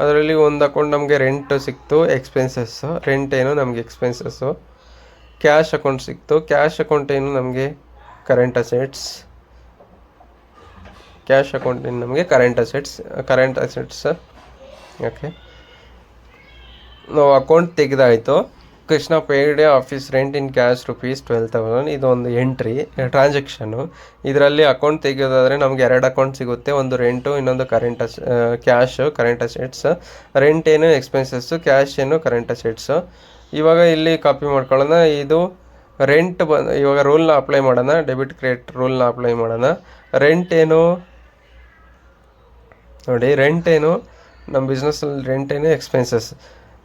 ಅದರಲ್ಲಿ ಒಂದು ಅಕೌಂಟ್ ನಮಗೆ ರೆಂಟ್ ಸಿಕ್ತು, ಎಕ್ಸ್ಪೆನ್ಸಸ್ಸು. ರೆಂಟ್ ಏನು ನಮಗೆ ಎಕ್ಸ್ಪೆನ್ಸಸ್ಸು. ಕ್ಯಾಶ್ ಅಕೌಂಟ್ ಸಿಕ್ತು, ಕ್ಯಾಶ್ ಅಕೌಂಟ್ ಏನು ನಮಗೆ ಕರೆಂಟ್ ಅಸೆಟ್ಸ್. ಕ್ಯಾಶ್ ಅಕೌಂಟ್ ಏನು ನಮಗೆ ಕರೆಂಟ್ ಅಸೆಟ್ಸ್. ಓಕೆ, ನಾವು ಅಕೌಂಟ್ ತೆಗೆದಾಯಿತು. Krishna paid office rent in cash ₹12,000. ಇದೊಂದು ಎಂಟ್ರಿ, ಟ್ರಾನ್ಸಾಕ್ಷನು. ಇದರಲ್ಲಿ ಅಕೌಂಟ್ ತೆಗೆಯೋದಾದರೆ ನಮಗೆ 2 ಅಕೌಂಟ್ ಸಿಗುತ್ತೆ, ಒಂದು ರೆಂಟು, ಇನ್ನೊಂದು ಕ್ಯಾಶು, ಕರೆಂಟ್ ಅಸೆಟ್ಸ್. ರೆಂಟ್ ಏನು ಎಕ್ಸ್ಪೆನ್ಸಸ್ಸು, ಕ್ಯಾಶ್ ಏನು ಕರೆಂಟ್ ಅಸೆಟ್ಸು. ಇವಾಗ ಇಲ್ಲಿ ಕಾಪಿ ಮಾಡ್ಕೊಳ್ಳೋಣ. ಇದು ರೆಂಟ್ ಇವಾಗ ರೂಲ್ನ ಅಪ್ಲೈ ಮಾಡೋಣ, ಡೆಬಿಟ್ ಕ್ರೆಡಿಟ್ ರೂಲ್ನ ಅಪ್ಲೈ ಮಾಡೋಣ. ರೆಂಟ್ ಏನು ನೋಡಿ, ರೆಂಟ್ ಏನು ನಮ್ಮ ಬಿಸ್ನೆಸ್ಸಲ್ಲಿ ರೆಂಟ್ ಏನು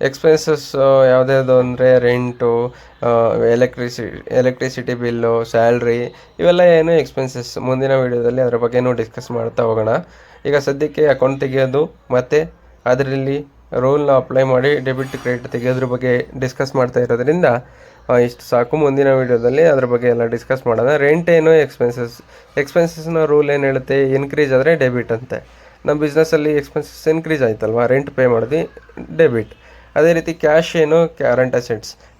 ಎಕ್ಸ್ಪೆನ್ಸಸ್ ಯಾವುದ್ಯಾವುದು ಅಂದರೆ ರೆಂಟು, ಎಲೆಕ್ಟ್ರಿಸಿಟಿ ಬಿಲ್ಲು, ಸ್ಯಾಲ್ರಿ, ಇವೆಲ್ಲ ಏನು ಎಕ್ಸ್ಪೆನ್ಸಸ್. ಮುಂದಿನ ವೀಡಿಯೋದಲ್ಲಿ ಅದರ ಬಗ್ಗೆನೂ ಡಿಸ್ಕಸ್ ಮಾಡ್ತಾ ಹೋಗೋಣ. ಈಗ ಸದ್ಯಕ್ಕೆ ಅಕೌಂಟ್ ತೆಗೆಯೋದು ಮತ್ತು ಅದರಲ್ಲಿ ರೂಲ್ನ ಅಪ್ಲೈ ಮಾಡಿ ಡೆಬಿಟ್ ಕ್ರೆಡಿಟ್ ತೆಗೆಯೋದ್ರ ಬಗ್ಗೆ ಡಿಸ್ಕಸ್ ಮಾಡ್ತಾ ಇರೋದ್ರಿಂದ ಇಷ್ಟು ಸಾಕು. ಮುಂದಿನ ವೀಡಿಯೋದಲ್ಲಿ ಅದ್ರ ಬಗ್ಗೆ ಎಲ್ಲ ಡಿಸ್ಕಸ್ ಮಾಡೋಣ. ರೆಂಟ್ ಏನು ಎಕ್ಸ್ಪೆನ್ಸಸ್ನ ರೂಲ್ ಏನು ಹೇಳುತ್ತೆ, ಇನ್ಕ್ರೀಸ್ ಆದರೆ ಡೆಬಿಟ್ ಅಂತೆ. ನಮ್ಮ ಬಿಸ್ನೆಸ್ಸಲ್ಲಿ ಎಕ್ಸ್ಪೆನ್ಸಸ್ ಇನ್ಕ್ರೀಸ್ ಆಯ್ತಲ್ವ, ರೆಂಟ್ ಪೇ ಮಾಡಿದ್ವಿ, ಡೆಬಿಟ್. ಅದೇ ರೀತಿ ಕ್ಯಾಶ್ ಏನು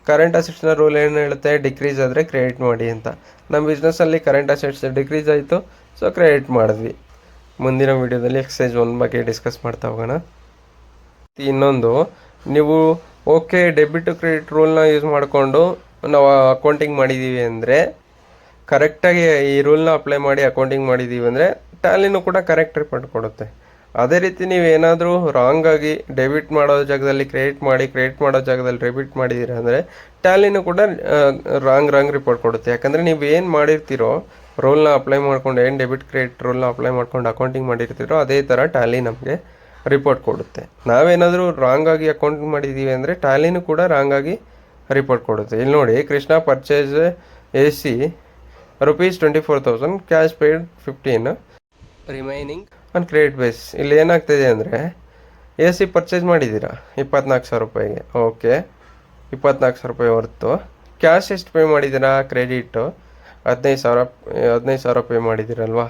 ಕರೆಂಟ್ ಅಸೆಟ್ಸ್ನ ರೂಲ್ ಏನು ಹೇಳುತ್ತೆ, ಡಿಕ್ರೀಸ್ ಆದರೆ ಕ್ರೆಡಿಟ್ ಮಾಡಿ ಅಂತ. ನಮ್ಮ ಬಿಸ್ನೆಸ್ಸಲ್ಲಿ ಕರೆಂಟ್ ಅಸೆಟ್ಸ್ ಡಿಕ್ರೀಸ್ ಆಯಿತು, ಸೊ ಕ್ರೆಡಿಟ್ ಮಾಡಿದ್ವಿ. ಮುಂದಿನ ವೀಡಿಯೋದಲ್ಲಿ ಎಕ್ಸೈಸ್ 1 ಬಗ್ಗೆ ಡಿಸ್ಕಸ್ ಮಾಡ್ತಾ ಹೋಗೋಣ. ಇನ್ನೊಂದು, ನೀವು ಓಕೆ ಡೆಬಿಟ್ ಕ್ರೆಡಿಟ್ ರೂಲ್ನ ಯೂಸ್ ಮಾಡಿಕೊಂಡು ನಾವು ಅಕೌಂಟಿಂಗ್ ಮಾಡಿದ್ದೀವಿ ಅಂದರೆ, ಕರೆಕ್ಟಾಗಿ ಈ ರೂಲ್ನ ಅಪ್ಲೈ ಮಾಡಿ ಅಕೌಂಟಿಂಗ್ ಮಾಡಿದ್ದೀವಿ ಅಂದರೆ ಟ್ಯಾಲಿನೂ ಕೂಡ ಕರೆಕ್ಟ್ ರಿಪೋರ್ಟ್ ಕೊಡುತ್ತೆ. ಅದೇ ರೀತಿ ನೀವೇನಾದರೂ ರಾಂಗಾಗಿ ಡೆಬಿಟ್ ಮಾಡೋ ಜಾಗದಲ್ಲಿ ಕ್ರೆಡಿಟ್ ಮಾಡೋ ಜಾಗದಲ್ಲಿ ಡೆಬಿಟ್ ಮಾಡಿದ್ದೀರ ಅಂದರೆ ಟ್ಯಾಲಿನೂ ಕೂಡ ರಾಂಗ್ ರಿಪೋರ್ಟ್ ಕೊಡುತ್ತೆ. ಯಾಕಂದರೆ ನೀವು ಏನು ಮಾಡಿರ್ತೀರೋ ರೂಲ್ನ ಅಪ್ಲೈ ಮಾಡ್ಕೊಂಡು, ಏನು ಡೆಬಿಟ್ ಕ್ರೆಡಿಟ್ ರೂಲ್ನ ಅಪ್ಲೈ ಮಾಡ್ಕೊಂಡು ಅಕೌಂಟಿಂಗ್ ಮಾಡಿರ್ತೀರೋ ಅದೇ ಥರ ಟ್ಯಾಲಿ ನಮಗೆ ರಿಪೋರ್ಟ್ ಕೊಡುತ್ತೆ. ನಾವೇನಾದರೂ ರಾಂಗಾಗಿ ಅಕೌಂಟಿಂಗ್ ಮಾಡಿದ್ದೀವಿ ಅಂದರೆ ಟ್ಯಾಲಿನೂ ಕೂಡ ರಾಂಗಾಗಿ ರಿಪೋರ್ಟ್ ಕೊಡುತ್ತೆ. ಇಲ್ಲಿ ನೋಡಿ, Krishna purchase AC ₹24,000, cash paid 15, remaining on credit base. ಇಲ್ಲಿ ಏನಾಗ್ತಿದೆ ಅಂದರೆ, AC ಪರ್ಚೇಸ್ ಮಾಡಿದ್ದೀರಾ ₹24,000. ಓಕೆ, ₹24,000 ಹೊರತು ಕ್ಯಾಶ್ ಎಷ್ಟು ಪೇ ಮಾಡಿದ್ದೀರಾ, ಕ್ರೆಡಿಟು 15,000 ಪೇ ಮಾಡಿದ್ದೀರಲ್ವಾ.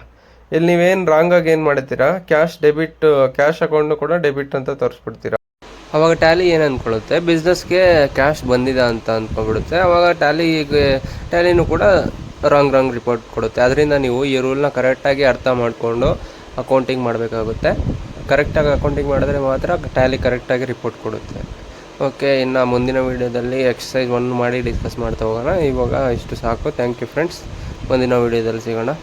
ಇಲ್ಲಿ ನೀವೇನು ರಾಂಗಾಗಿ ಏನು ಮಾಡಿದ್ದೀರಾ, ಕ್ಯಾಶ್ ಅಕೌಂಟ್ನು ಕೂಡ ಡೆಬಿಟ್ ಅಂತ ತೋರಿಸ್ಬಿಡ್ತೀರಾ. ಅವಾಗ ಟ್ಯಾಲಿ ಏನು ಅಂದ್ಕೊಳ್ಳುತ್ತೆ, ಬಿಸ್ನೆಸ್ಗೆ ಕ್ಯಾಶ್ ಬಂದಿದೆ ಅಂತ ಅಂದ್ಕೊಂಡ್ಬಿಡುತ್ತೆ. ಅವಾಗ ಟ್ಯಾಲಿನೂ ಕೂಡ ರಾಂಗ್ ರಿಪೋರ್ಟ್ ಕೊಡುತ್ತೆ. ಅದರಿಂದ ನೀವು ಈ ರೂಲ್ನ ಕರೆಕ್ಟಾಗಿ ಅರ್ಥ ಮಾಡಿಕೊಂಡು ಅಕೌಂಟಿಂಗ್ ಮಾಡಬೇಕಾಗುತ್ತೆ. ಕರೆಕ್ಟಾಗಿ ಅಕೌಂಟಿಂಗ್ ಮಾಡಿದ್ರೆ ಮಾತ್ರ ಟ್ಯಾಲಿ ಕರೆಕ್ಟಾಗಿ ರಿಪೋರ್ಟ್ ಕೊಡುತ್ತೆ. ಓಕೆ, ಇನ್ನು ಮುಂದಿನ ವೀಡಿಯೋದಲ್ಲಿ ಎಕ್ಸಸೈಸ್ 1 ಮಾಡಿ ಡಿಸ್ಕಸ್ ಮಾಡ್ತಾ ಹೋಗೋಣ. ಇವಾಗ ಇಷ್ಟು ಸಾಕು. ಥ್ಯಾಂಕ್ ಯು ಫ್ರೆಂಡ್ಸ್, ಮುಂದಿನ ವೀಡಿಯೋದಲ್ಲಿ ಸಿಗೋಣ.